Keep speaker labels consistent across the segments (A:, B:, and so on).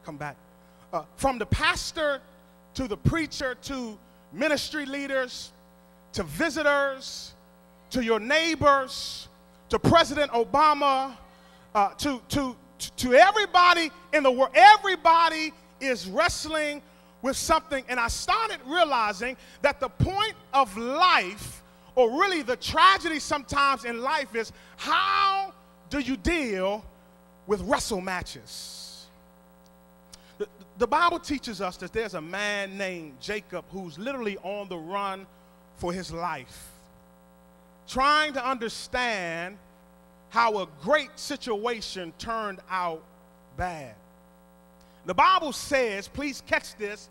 A: come back. From the pastor to the preacher to ministry leaders to visitors to your neighbors to President Obama to everybody in the world. Everybody is wrestling with something. And I started realizing that the point of life, or really the tragedy sometimes in life, is how do you deal with wrestle matches? The Bible teaches us that there's a man named Jacob who's literally on the run for his life, trying to understand how a great situation turned out bad. The Bible says, please catch this,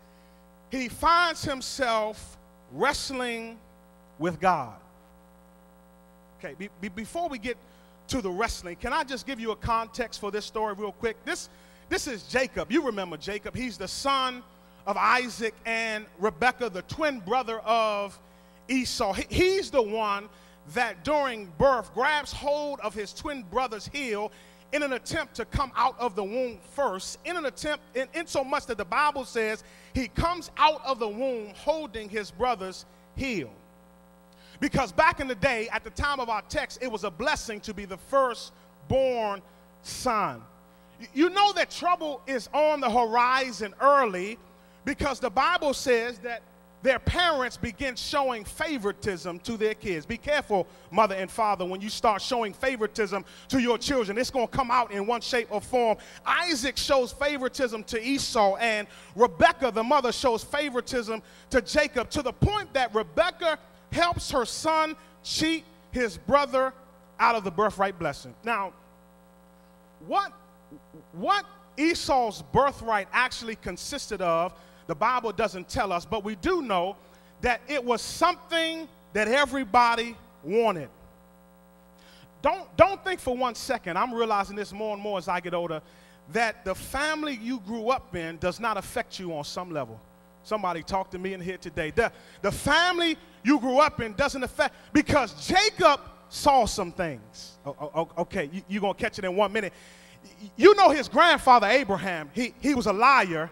A: he finds himself wrestling with God. Okay, before we get to the wrestling, can I just give you a context for this story real quick? This is Jacob. You remember Jacob. He's the son of Isaac and Rebekah, the twin brother of Esau. He's the one that during birth grabs hold of his twin brother's heel in an attempt to come out of the womb first, in so much that the Bible says he comes out of the womb holding his brother's heel. Because back in the day, at the time of our text, it was a blessing to be the firstborn son. You know that trouble is on the horizon early, because the Bible says that their parents begin showing favoritism to their kids. Be careful, mother and father, when you start showing favoritism to your children. It's going to come out in one shape or form. Isaac shows favoritism to Esau, and Rebekah, the mother, shows favoritism to Jacob, to the point that Rebekah helps her son cheat his brother out of the birthright blessing. Now, what Esau's birthright actually consisted of, the Bible doesn't tell us, but we do know that it was something that everybody wanted. Don't think for 1 second, I'm realizing this more and more as I get older, that the family you grew up in does not affect you on some level. Somebody talk to me in here today. The family you grew up in doesn't affect, because Jacob saw some things. Okay, you're going to catch it in 1 minute. You know his grandfather Abraham, he was a liar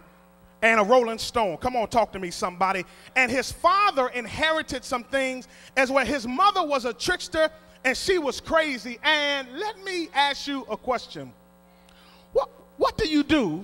A: and a rolling stone. Come on, talk to me, somebody. And his father inherited some things as well. His mother was a trickster, and she was crazy. And let me ask you a question. What do you do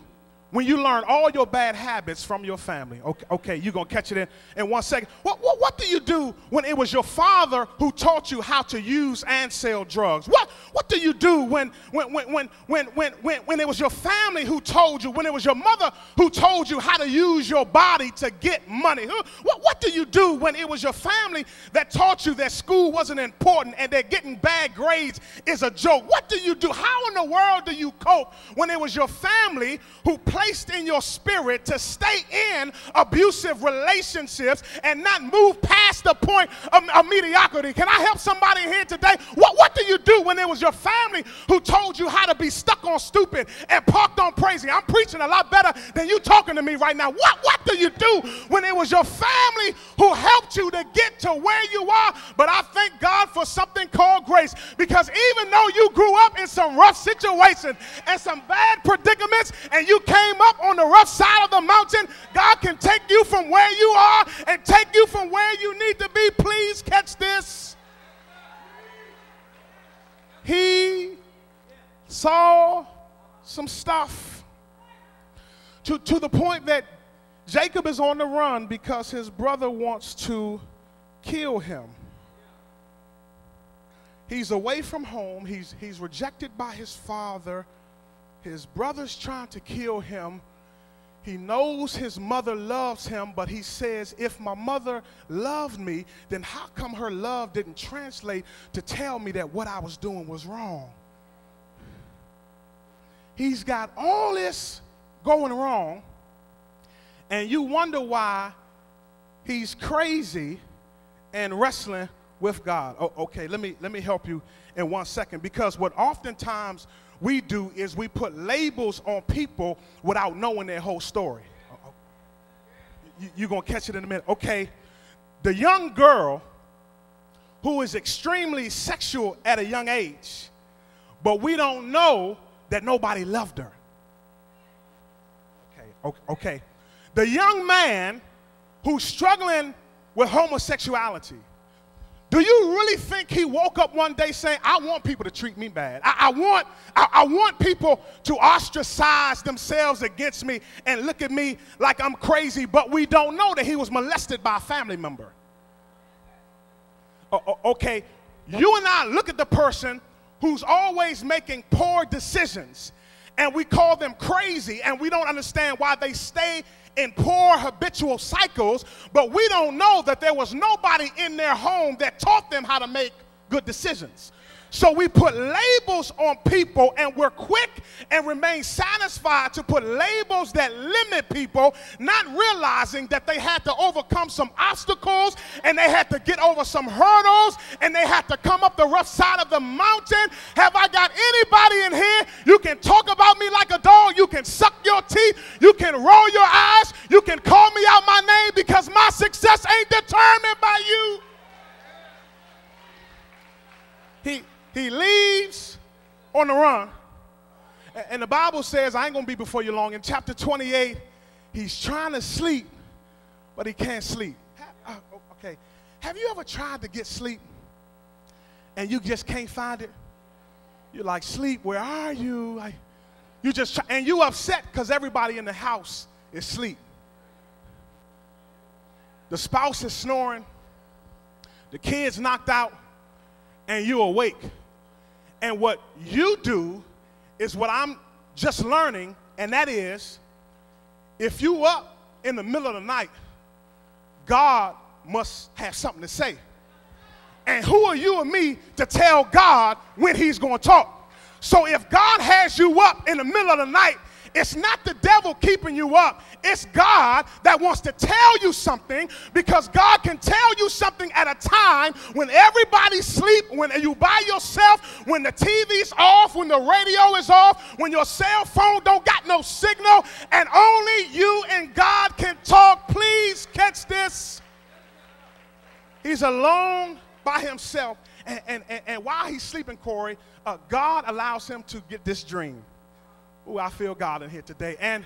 A: when you learn all your bad habits from your family? Okay, you're going to catch it in 1 second. What do you do when it was your father who taught you how to use and sell drugs? What do you do when it was your family who told you, when it was your mother who told you how to use your body to get money? What do you do when it was your family that taught you that school wasn't important and that getting bad grades is a joke? What do you do? How in the world do you cope when it was your family who placed in your spirit to stay in abusive relationships and not move past the point of mediocrity? Can I help somebody here today? What do you do when it was your family who told you how to be stuck on stupid and parked on praising? I'm preaching a lot better than you talking to me right now. What do you do when it was your family who helped you to get to where you are? But I thank God for something called grace, because even though you grew up in some rough situations and some bad predicaments and you came up on the rough side of the mountain, God can take you from where you are and take you from where you need to be. Please catch this. He saw some stuff to the point that Jacob is on the run because his brother wants to kill him. He's away from home. He's rejected by his father. His brother's trying to kill him. He knows his mother loves him, but he says, if my mother loved me, then how come her love didn't translate to tell me that what I was doing was wrong? He's got all this going wrong, and you wonder why he's crazy and wrestling with God. Okay, let me help you in 1 second, because what oftentimes we do is we put labels on people without knowing their whole story. You're going to catch it in a minute. Okay, the young girl who is extremely sexual at a young age, but we don't know that nobody loved her. Okay. The young man who's struggling with homosexuality, do you really think he woke up one day saying, I want people to treat me bad? I want people to ostracize themselves against me and look at me like I'm crazy, but we don't know that he was molested by a family member. Okay, you and I look at the person who's always making poor decisions, and we call them crazy, and we don't understand why they stay in poor habitual cycles, but we don't know that there was nobody in their home that taught them how to make good decisions. So we put labels on people, and we're quick and remain satisfied to put labels that limit people, not realizing that they had to overcome some obstacles, and they had to get over some hurdles, and they had to come up the rough side of the mountain. Have I got anybody in here? You can talk about me like a dog. You can suck your teeth. You can roll your eyes. You can call me out my name, because my success ain't determined by you. He leaves on the run, and the Bible says, I ain't going to be before you long, in chapter 28, he's trying to sleep, but he can't sleep. Okay, have you ever tried to get sleep, and you just can't find it? You're like, sleep, where are you? You just try, and you upset because everybody in the house is asleep. The spouse is snoring, the kid's knocked out, and you're awake. And what you do is what I'm just learning, and that is, if you up in the middle of the night, God must have something to say. And who are you and me to tell God when he's going to talk? So if God has you up in the middle of the night, it's not the devil keeping you up. It's God that wants to tell you something, because God can tell you something at a time when everybody's asleep, when you by yourself, when the TV's off, when the radio is off, when your cell phone don't got no signal, and only you and God can talk. Please catch this. He's alone by himself, and while he's sleeping, Corey, God allows him to get this dream. Ooh, I feel God in here today. And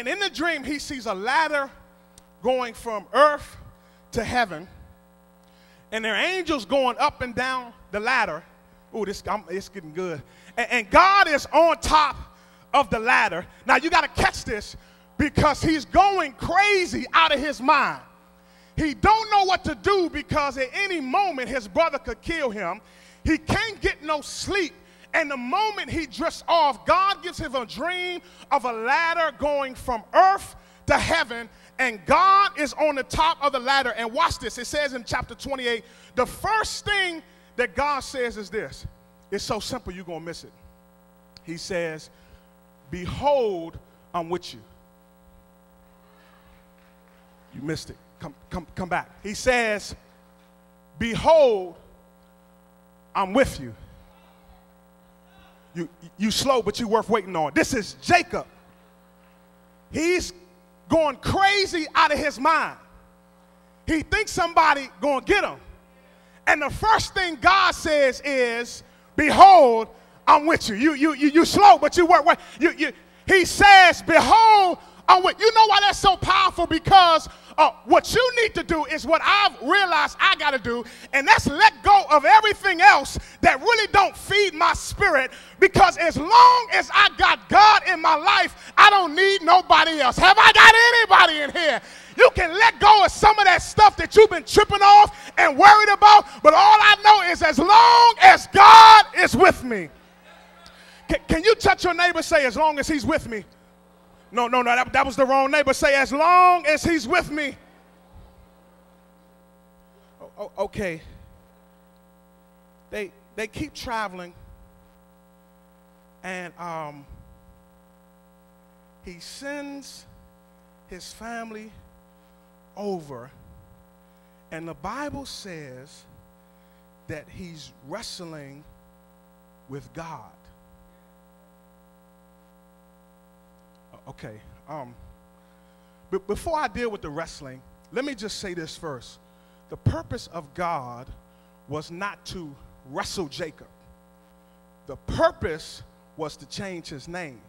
A: in the dream, he sees a ladder going from earth to heaven, and there are angels going up and down the ladder. Ooh, it's getting good. And God is on top of the ladder. Now, you got to catch this, because he's going crazy out of his mind. He don't know what to do, because at any moment his brother could kill him. He can't get no sleep. And the moment he drifts off, God gives him a dream of a ladder going from earth to heaven, and God is on the top of the ladder. And watch this. It says in chapter 28, the first thing that God says is this. It's so simple, you're going to miss it. He says, behold, I'm with you. You missed it. Come back. He says, behold, I'm with you. You slow, but you worth waiting on. This is Jacob. He's going crazy out of his mind. He thinks somebody going to get him. And the first thing God says is, behold, I'm with you. You slow, but you work. He says, behold, I'm with you. You know why that's so powerful? Because what you need to do is what I've realized I got to do, and that's let go of everything else that really don't feed my spirit, because as long as I got God in my life, I don't need nobody else. Have I got anybody in here? You can let go of some of that stuff that you've been tripping off and worried about, but all I know is as long as God is with me. Can you touch your neighbor, say, as long as he's with me? No, that was the wrong neighbor. Say, as long as he's with me. Okay. They keep traveling, and he sends his family over, and the Bible says that he's wrestling with God. Okay, but before I deal with the wrestling, let me just say this first. The purpose of God was not to wrestle Jacob. The purpose was to change his name.